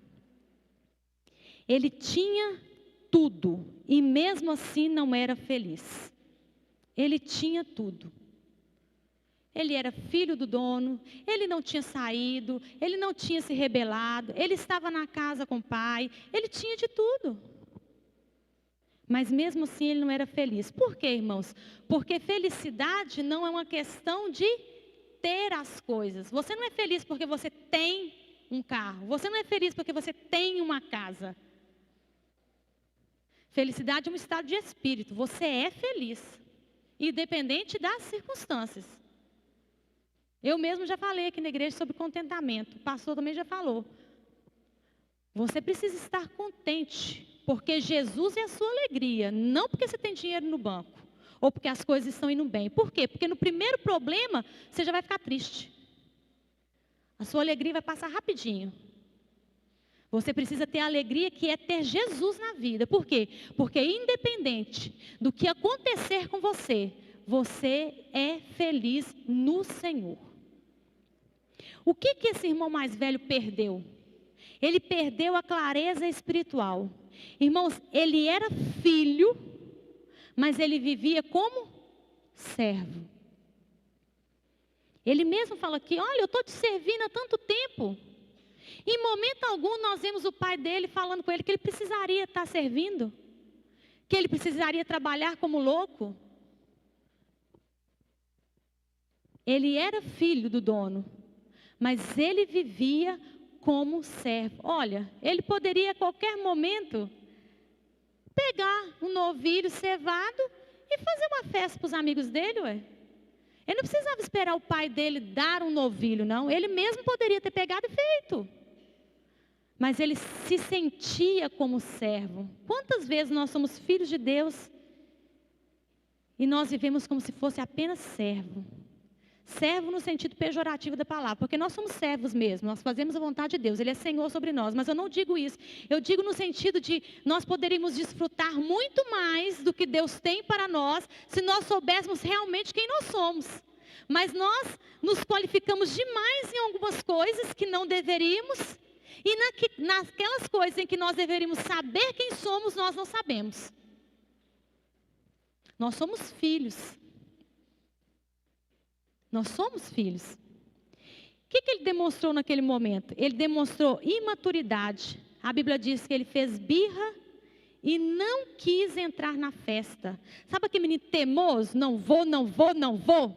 ele tinha tudo e mesmo assim não era feliz. Ele tinha tudo. Ele era filho do dono, ele não tinha saído, ele não tinha se rebelado, ele estava na casa com o pai, ele tinha de tudo. Mas mesmo assim ele não era feliz. Por quê, irmãos? Porque felicidade não é uma questão de ter as coisas. Você não é feliz porque você tem um carro, você não é feliz porque você tem uma casa. Felicidade é um estado de espírito, você é feliz, independente das circunstâncias. Eu mesmo já falei aqui na igreja sobre contentamento. O pastor também já falou. Você precisa estar contente, porque Jesus é a sua alegria. Não porque você tem dinheiro no banco, ou porque as coisas estão indo bem. Por quê? Porque no primeiro problema, você já vai ficar triste. A sua alegria vai passar rapidinho. Você precisa ter a alegria que é ter Jesus na vida. Por quê? Porque independente do que acontecer com você, você é feliz no Senhor. O que esse irmão mais velho perdeu? Ele perdeu a clareza espiritual. Irmãos, ele era filho, mas ele vivia como servo. Ele mesmo fala aqui: olha, eu estou te servindo há tanto tempo. Em momento algum nós vemos o pai dele falando com ele que ele precisaria estar servindo, que ele precisaria trabalhar como louco. Ele era filho do dono, mas ele vivia como servo. Olha, ele poderia a qualquer momento pegar um novilho cevado e fazer uma festa para os amigos dele, ué. Ele não precisava esperar o pai dele dar um novilho, não. Ele mesmo poderia ter pegado e feito. Mas ele se sentia como servo. Quantas vezes nós somos filhos de Deus e nós vivemos como se fosse apenas servo? Servo no sentido pejorativo da palavra, porque nós somos servos mesmo, nós fazemos a vontade de Deus, Ele é Senhor sobre nós, mas eu não digo isso, eu digo no sentido de nós poderíamos desfrutar muito mais do que Deus tem para nós, se nós soubéssemos realmente quem nós somos. Mas nós nos qualificamos demais em algumas coisas que não deveríamos, e naquelas coisas em que nós deveríamos saber quem somos, nós não sabemos. Nós somos filhos. Nós somos filhos. que ele demonstrou naquele momento? Ele demonstrou imaturidade. A Bíblia diz que ele fez birra e não quis entrar na festa. Sabe aquele menino teimoso? Não vou, não vou, não vou.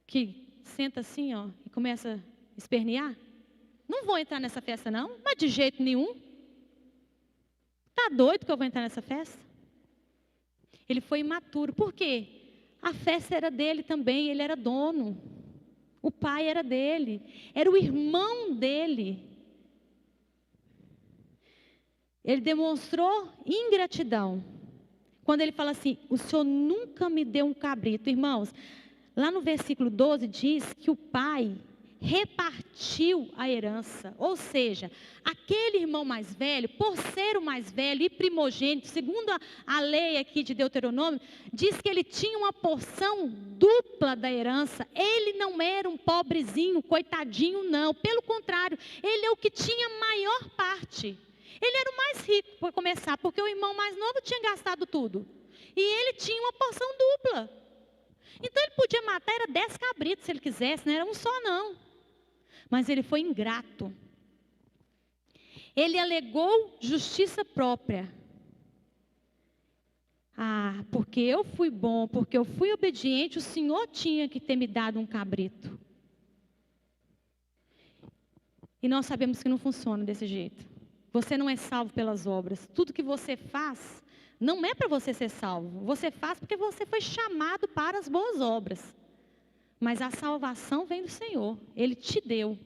Que senta assim, ó, e começa a espernear. Não vou entrar nessa festa não, mas de jeito nenhum. Tá doido que eu vou entrar nessa festa? Ele foi imaturo. Por quê? A festa era dele também, ele era dono. O pai era dele, era o irmão dele. Ele demonstrou ingratidão. Quando ele fala assim, o Senhor nunca me deu um cabrito. Irmãos, lá no versículo 12 diz que o pai repartiu a herança. Ou seja, aquele irmão mais velho, por ser o mais velho e primogênito, segundo a lei aqui de Deuteronômio, diz que ele tinha uma porção dupla da herança. Ele não era um pobrezinho, coitadinho, não. Pelo contrário, ele é o que tinha maior parte. Ele era o mais rico, para começar, porque o irmão mais novo tinha gastado tudo. E ele tinha uma porção dupla. Então ele podia matar, era 10 cabritos se ele quisesse, não era um só não. Mas ele foi ingrato. Ele alegou justiça própria. Ah, porque eu fui bom, porque eu fui obediente, o Senhor tinha que ter me dado um cabrito. E nós sabemos que não funciona desse jeito. Você não é salvo pelas obras. Tudo que você faz não é para você ser salvo. Você faz porque você foi chamado para as boas obras. Mas a salvação vem do Senhor. Ele te deu.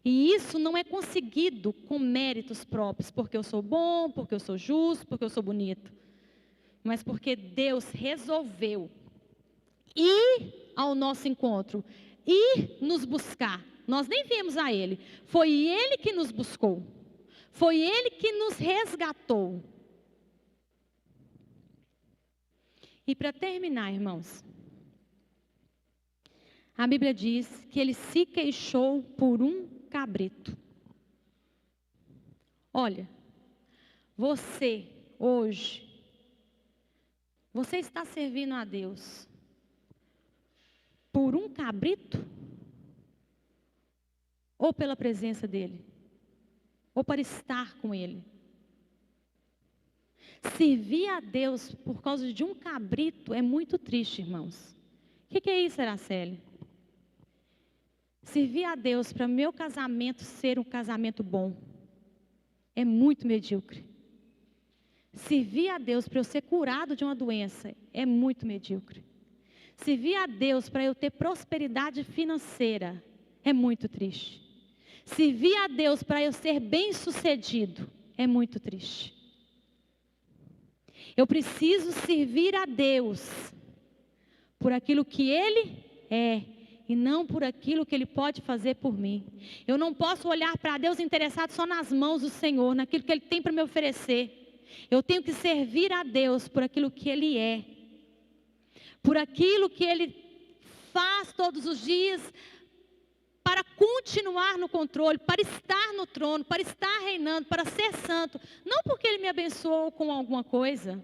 E isso não é conseguido com méritos próprios. Porque eu sou bom, porque eu sou justo, porque eu sou bonito. Mas porque Deus resolveu ir ao nosso encontro. Ir nos buscar. Nós nem viemos a Ele. Foi Ele que nos buscou. Foi Ele que nos resgatou. E para terminar, irmãos, a Bíblia diz que ele se queixou por um cabrito. Olha, você hoje, você está servindo a Deus por um cabrito? Ou pela presença dEle? Ou para estar com Ele? Servir a Deus por causa de um cabrito é muito triste, irmãos. O que é isso, Araceli? Servir a Deus para meu casamento ser um casamento bom é muito medíocre. Servir a Deus para eu ser curado de uma doença é muito medíocre. Servir a Deus para eu ter prosperidade financeira é muito triste. Servir a Deus para eu ser bem-sucedido é muito triste. Eu preciso servir a Deus por aquilo que Ele é e não por aquilo que Ele pode fazer por mim. Eu não posso olhar para Deus interessado só nas mãos do Senhor, naquilo que Ele tem para me oferecer. Eu tenho que servir a Deus por aquilo que Ele é, por aquilo que Ele faz todos os dias, para continuar no controle, para estar no trono, para estar reinando, para ser santo. Não porque Ele me abençoou com alguma coisa.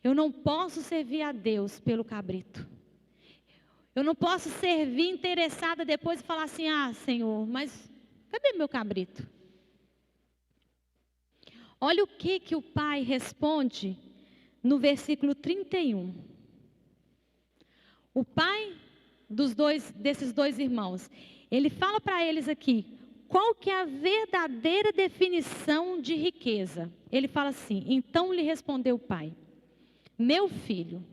Eu não posso servir a Deus pelo cabrito. Eu não posso servir interessada depois e falar assim, ah, Senhor, mas cadê meu cabrito? Olha o que o pai responde no versículo 31. O pai desses dois irmãos, ele fala para eles aqui, qual que é a verdadeira definição de riqueza? Ele fala assim, então lhe respondeu o pai, meu filho,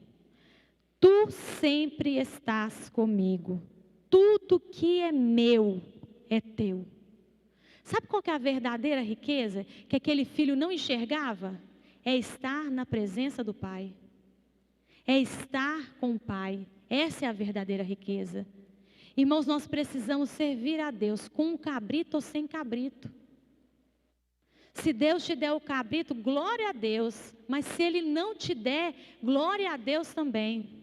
tu sempre estás comigo, tudo que é meu é teu. Sabe qual que é a verdadeira riqueza que aquele filho não enxergava? É estar na presença do pai, é estar com o pai. Essa é a verdadeira riqueza. Irmãos, nós precisamos servir a Deus com um cabrito ou sem cabrito. Se Deus te der o cabrito, glória a Deus. Mas se Ele não te der, glória a Deus também.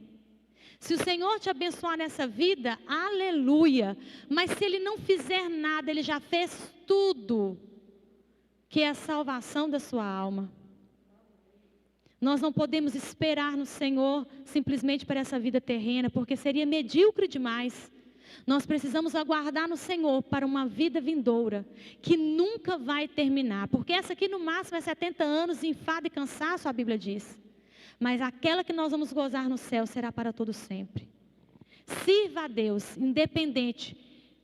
Se o Senhor te abençoar nessa vida, aleluia. Mas se Ele não fizer nada, Ele já fez tudo, que é a salvação da sua alma. Nós não podemos esperar no Senhor simplesmente para essa vida terrena, porque seria medíocre demais. Nós precisamos aguardar no Senhor para uma vida vindoura, que nunca vai terminar. Porque essa aqui no máximo é 70 anos, enfado e cansaço, a Bíblia diz. Mas aquela que nós vamos gozar no céu será para todo sempre. Sirva a Deus, independente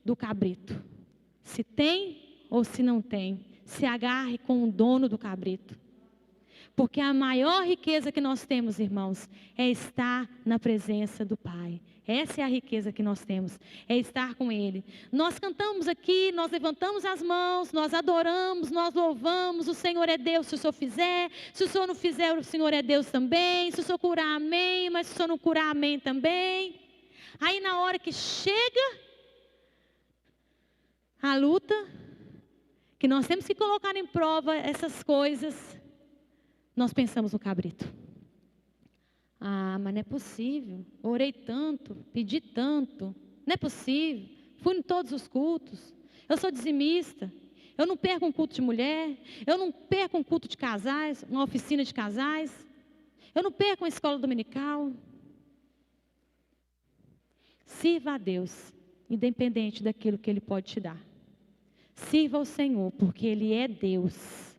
do cabrito. Se tem ou se não tem, se agarre com o dono do cabrito. Porque a maior riqueza que nós temos, irmãos, é estar na presença do Pai. Essa é a riqueza que nós temos, é estar com Ele. Nós cantamos aqui, nós levantamos as mãos, nós adoramos, nós louvamos, o Senhor é Deus se o Senhor fizer, se o Senhor não fizer, o Senhor é Deus também, se o Senhor curar, amém, mas se o Senhor não curar, amém também. Aí na hora que chega a luta, que nós temos que colocar em prova essas coisas, nós pensamos no cabrito. Ah, mas não é possível, orei tanto, pedi tanto, não é possível, fui em todos os cultos, eu sou dizimista, eu não perco um culto de mulher, eu não perco um culto de casais, uma oficina de casais, eu não perco uma escola dominical. Sirva a Deus, independente daquilo que Ele pode te dar. Sirva ao Senhor, porque Ele é Deus.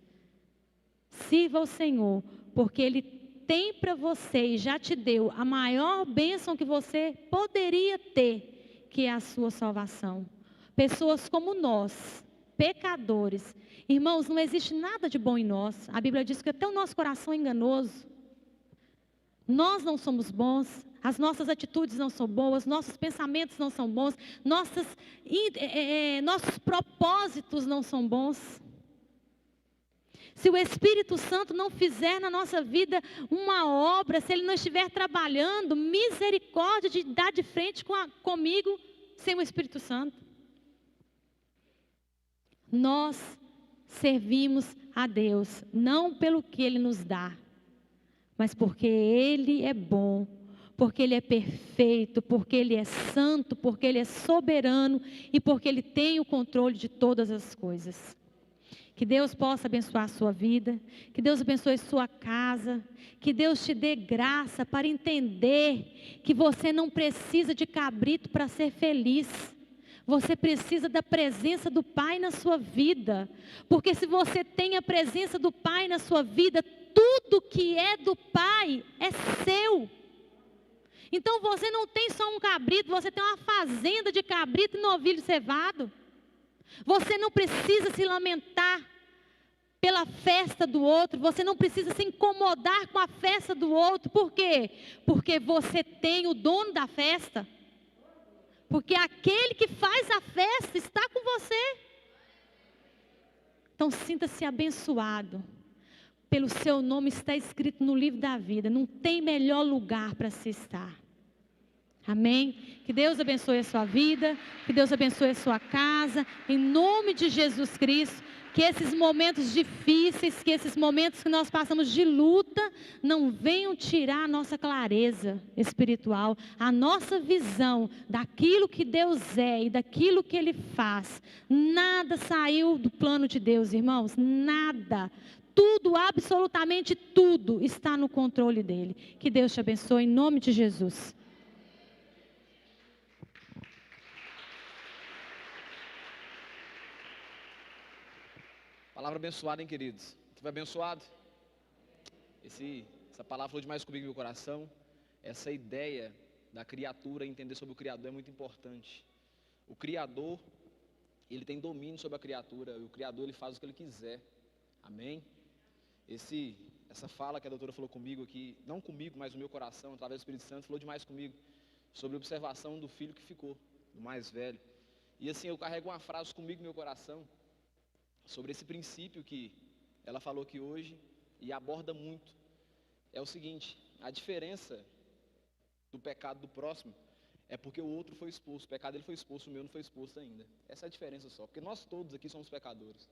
Sirva ao Senhor, porque Ele tem para você e já te deu a maior bênção que você poderia ter, que é a sua salvação. Pessoas como nós, pecadores, irmãos, não existe nada de bom em nós. A Bíblia diz que até o nosso coração é enganoso. Nós não somos bons, as nossas atitudes não são boas, nossos pensamentos não são bons, nossos propósitos não são bons. Se o Espírito Santo não fizer na nossa vida uma obra, se Ele não estiver trabalhando, misericórdia de dar de frente comigo sem o Espírito Santo. Nós servimos a Deus, não pelo que Ele nos dá, mas porque Ele é bom, porque Ele é perfeito, porque Ele é santo, porque Ele é soberano e porque Ele tem o controle de todas as coisas. Que Deus possa abençoar a sua vida, que Deus abençoe a sua casa, que Deus te dê graça para entender que você não precisa de cabrito para ser feliz. Você precisa da presença do Pai na sua vida, porque se você tem a presença do Pai na sua vida, tudo que é do Pai é seu. Então você não tem só um cabrito, você tem uma fazenda de cabrito e novilho cevado. Você não precisa se lamentar pela festa do outro, você não precisa se incomodar com a festa do outro. Por quê? Porque você tem o dono da festa. Porque aquele que faz a festa está com você. Então sinta-se abençoado. Pelo seu nome está escrito no livro da vida. Não tem melhor lugar para se estar. Amém? Que Deus abençoe a sua vida, que Deus abençoe a sua casa, em nome de Jesus Cristo, que esses momentos difíceis, que esses momentos que nós passamos de luta, não venham tirar a nossa clareza espiritual, a nossa visão daquilo que Deus é e daquilo que Ele faz. Nada saiu do plano de Deus, irmãos, nada. Tudo, absolutamente tudo, está no controle dEle. Que Deus te abençoe em nome de Jesus. Palavra abençoada, hein, queridos? Você foi abençoado? Essa palavra falou demais comigo no meu coração. Essa ideia da criatura, entender sobre o Criador é muito importante. O Criador, Ele tem domínio sobre a criatura. O Criador, Ele faz o que Ele quiser. Amém? Essa fala que a doutora falou comigo aqui, não comigo, mas no meu coração, através do Espírito Santo, falou demais comigo. Sobre a observação do filho que ficou, do mais velho. E assim, eu carrego uma frase comigo no meu coração, sobre esse princípio que ela falou aqui hoje e aborda muito. É o seguinte: a diferença do pecado do próximo é porque o outro foi expulso. O pecado dele foi expulso, o meu não foi expulso ainda. Essa é a diferença só, porque nós todos aqui somos pecadores.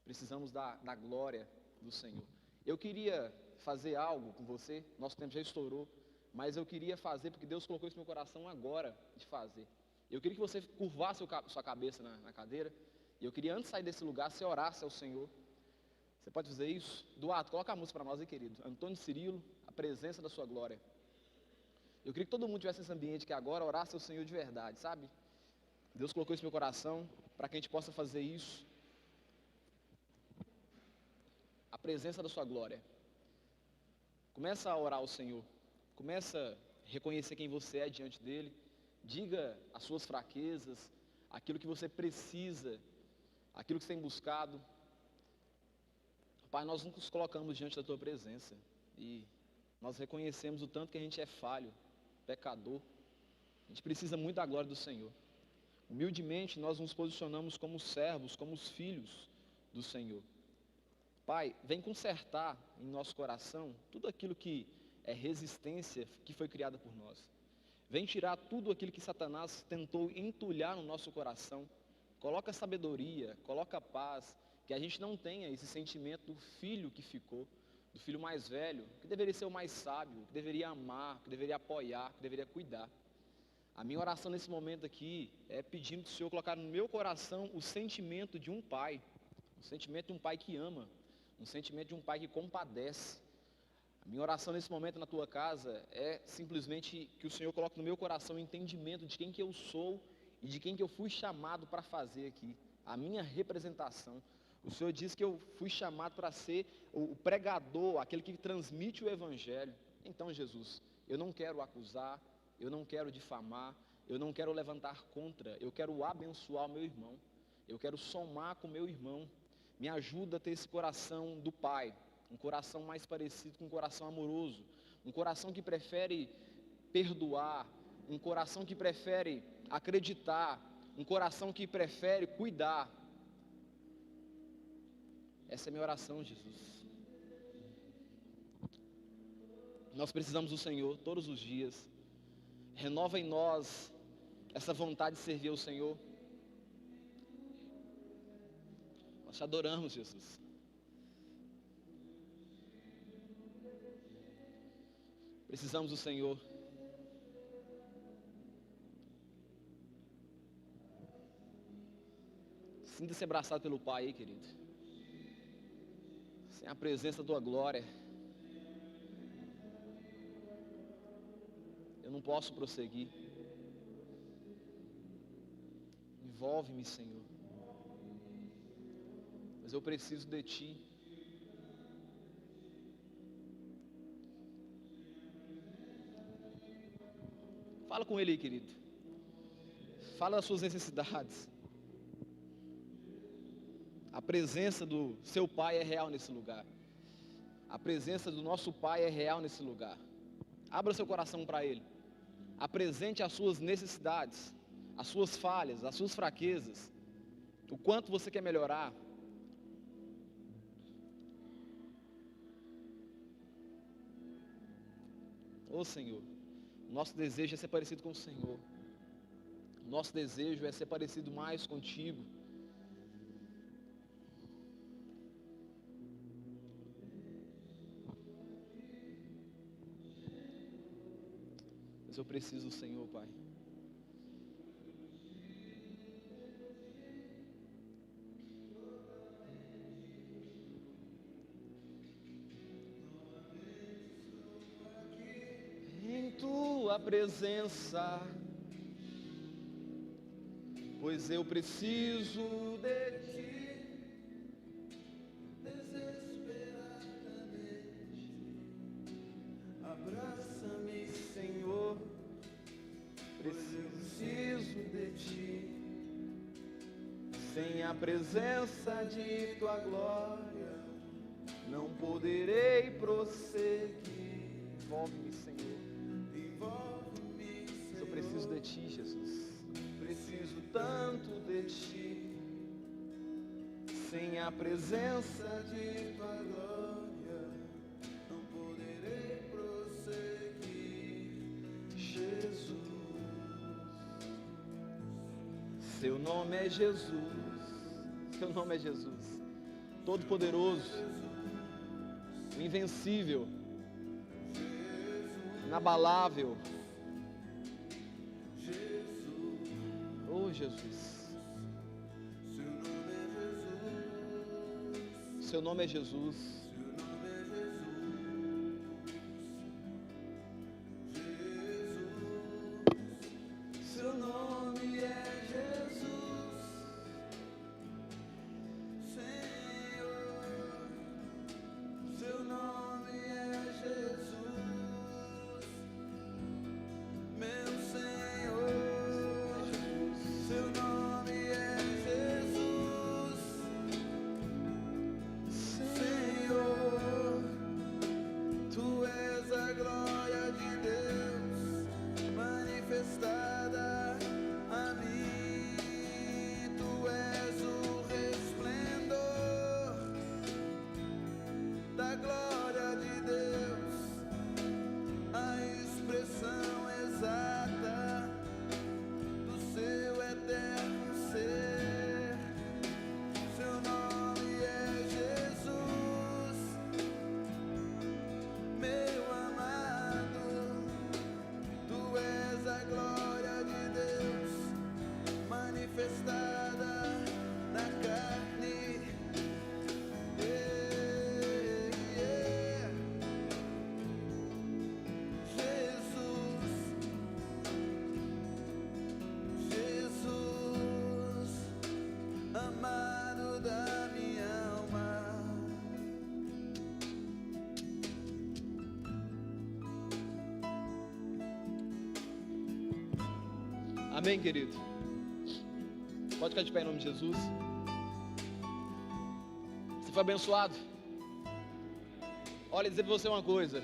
Precisamos da glória do Senhor. Eu queria fazer algo com você, nosso tempo já estourou, mas eu queria fazer porque Deus colocou isso no meu coração agora de fazer. Eu queria que você curvasse sua cabeça na cadeira. E eu queria, antes de sair desse lugar, você orasse ao Senhor. Você pode fazer isso? Duarte, coloca a música para nós aí, querido. Antônio Cirilo, a presença da sua glória. Eu queria que todo mundo tivesse nesse ambiente que agora orasse ao Senhor de verdade, sabe? Deus colocou isso no meu coração para que a gente possa fazer isso. A presença da sua glória. Começa a orar ao Senhor. Começa a reconhecer quem você é diante dele. Diga as suas fraquezas, aquilo que você precisa, aquilo que você tem buscado. Pai, nós nos colocamos diante da tua presença e nós reconhecemos o tanto que a gente é falho, pecador. A gente precisa muito da glória do Senhor. Humildemente nós nos posicionamos como servos, como os filhos do Senhor. Pai, vem consertar em nosso coração tudo aquilo que é resistência que foi criada por nós. Vem tirar tudo aquilo que Satanás tentou entulhar no nosso coração. Coloca sabedoria, coloca paz, que a gente não tenha esse sentimento do filho que ficou, do filho mais velho, que deveria ser o mais sábio, que deveria amar, que deveria apoiar, que deveria cuidar. A minha oração nesse momento aqui é pedindo que o Senhor colocar no meu coração o sentimento de um pai, o sentimento de um pai que ama, um sentimento de um pai que compadece. A minha oração nesse momento na tua casa é simplesmente que o Senhor coloque no meu coração o entendimento de quem que eu sou e de quem que eu fui chamado para fazer aqui, a minha representação. O Senhor diz que eu fui chamado para ser o pregador, aquele que transmite o Evangelho. Então, Jesus, eu não quero acusar, eu não quero difamar, eu não quero levantar contra, eu quero abençoar o meu irmão, eu quero somar com o meu irmão. Me ajuda a ter esse coração do Pai, um coração mais parecido com um coração amoroso, um coração que prefere perdoar, um coração que prefere acreditar, um coração que prefere cuidar. Essa é a minha oração, Jesus. Nós precisamos do Senhor todos os dias. Renova em nós essa vontade de servir ao Senhor. Nós te adoramos, Jesus. Precisamos do Senhor. Sinta-se abraçado pelo Pai aí, querido. Sem a presença da tua glória, eu não posso prosseguir. Envolve-me, Senhor. Mas eu preciso de Ti. Fala com Ele aí, querido. Fala das suas necessidades. A presença do seu Pai é real nesse lugar. A presença do nosso Pai é real nesse lugar. Abra seu coração para Ele. Apresente as suas necessidades, as suas falhas, as suas fraquezas, o quanto você quer melhorar. Ô Senhor, nosso desejo é ser parecido com o Senhor. Nosso desejo é ser parecido mais contigo. Mas eu preciso do Senhor, Pai. Em tua presença, pois eu preciso de Ti, desesperadamente. Abraça-me, Senhor, preciso de Ti. Sem a presença de Tua glória, não poderei prosseguir. Envolve-me, Senhor. Eu preciso de Ti, Jesus. Preciso tanto de Ti. Sem a presença de Tua glória, não poderei prosseguir. Jesus, Seu nome é Jesus. Seu nome é Jesus. Todo-Poderoso, o invencível, inabalável. Oh, Jesus. Seu nome é Jesus. Seu nome é Jesus. Amém, querido? Pode ficar de pé em nome de Jesus. Você foi abençoado? Olha, dizer para você uma coisa.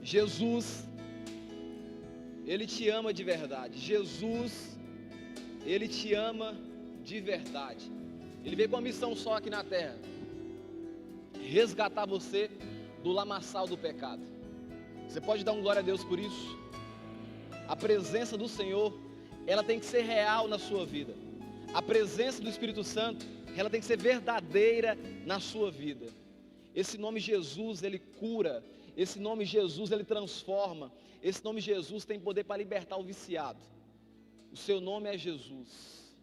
Jesus, Ele te ama de verdade. Jesus, Ele te ama de verdade. Ele veio com uma missão só aqui na terra: resgatar você do lamaçal do pecado. Você pode dar um glória a Deus por isso? A presença do Senhor, ela tem que ser real na sua vida. A presença do Espírito Santo, ela tem que ser verdadeira na sua vida. Esse nome Jesus, ele cura. Esse nome Jesus, ele transforma. Esse nome Jesus tem poder para libertar o viciado. O seu nome é Jesus.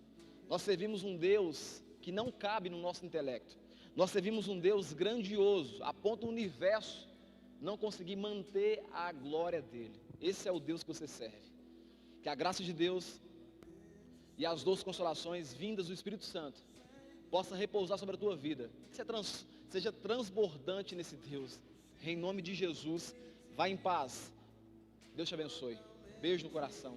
Nós servimos um Deus que não cabe no nosso intelecto. Nós servimos um Deus grandioso, a ponto do universo não conseguir manter a glória dele. Esse é o Deus que você serve. Que a graça de Deus e as doces consolações vindas do Espírito Santo possa repousar sobre a tua vida. Que você seja transbordante nesse Deus. Em nome de Jesus, vá em paz. Deus te abençoe. Beijo no coração.